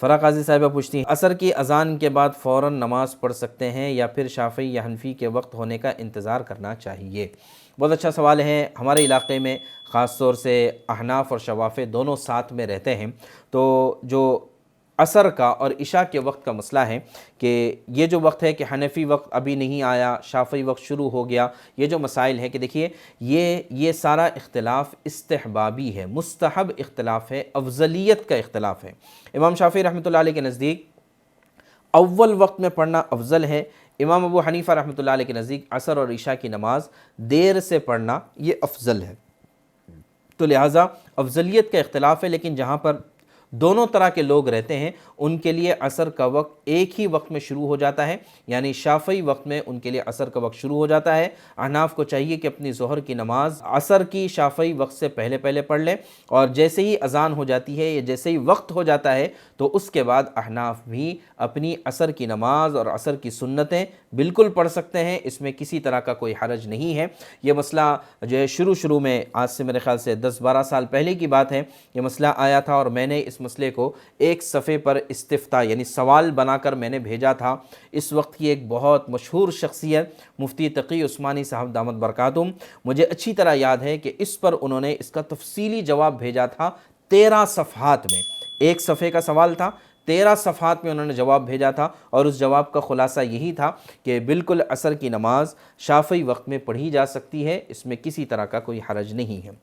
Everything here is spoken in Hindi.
फ़रा काजी साहिबा पूछती हैं, असर की अज़ान के बाद फ़ौरन नमाज़ पढ़ सकते हैं या फिर शाफ़ी या हनफी के वक्त होने का इंतज़ार करना चाहिए? बहुत अच्छा सवाल है। हमारे इलाक़े में ख़ास तौर से अहनाफ़ और शवाफ़े दोनों साथ में रहते हैं, तो जो असर का और इशा के वक्त का मसला है कि ये जो वक्त है कि हनफी वक्त अभी नहीं आया, शाफ़ी वक्त शुरू हो गया, ये जो मसाइल हैं कि देखिए ये सारा इख्तिलाफ़ इस्तिहबाबी है, मुस्तहब इख्तिलाफ़ है, अफ़ज़लियत का इख्तिलाफ़ है। इमाम शाफ़ी रहमतुल्लाह अलैह के नज़दीक अव्वल वक्त में पढ़ना अफजल है। इमाम अबू हनीफ़ा रहमतुल्लाह अलैह के नज़दीक असर और इशा की नमाज देर से पढ़ना ये अफजल है। तो लिहाजा अफजलियत का इख्तिलाफ़ है, लेकिन जहाँ पर दोनों तरह के लोग रहते हैं उनके लिए असर का वक्त एक ही वक्त में शुरू हो जाता है, यानी शाफ़ी वक्त में उनके लिए असर का वक्त शुरू हो जाता है। अहनाफ को चाहिए कि अपनी ज़ोहर की नमाज असर की शाफ़ी वक्त से पहले पहले पढ़ लें, और जैसे ही अज़ान हो जाती है या जैसे ही वक्त हो जाता है तो उसके बाद अहनाफ भी अपनी असर की नमाज और असर की सुन्नतें बिल्कुल पढ़ सकते हैं। इसमें किसी तरह का कोई हरज नहीं है। ये मसला जो है शुरू में, आज से मेरे ख़्याल से 10-12 साल पहले की बात है, ये मसला आया था और मैंने इस मसले को एक सफ़े पर इस्तिफ्ता यानी सवाल बनाकर मैंने भेजा था। इस वक्त की एक बहुत मशहूर शख्सियत मुफ्ती तकी उस्मानी साहब दामत बरकातुम, मुझे अच्छी तरह याद है कि इस पर उन्होंने इसका तफसीली जवाब भेजा था 13 सफ़हात में। एक सफ़े का सवाल था, 13 सफ़हात में उन्होंने जवाब भेजा था, और उस जवाब का ख़ुलासा यही था कि बिल्कुल असर की नमाज शाफ़ी वक्त में पढ़ी जा सकती है, इसमें किसी तरह का कोई हरज नहीं है।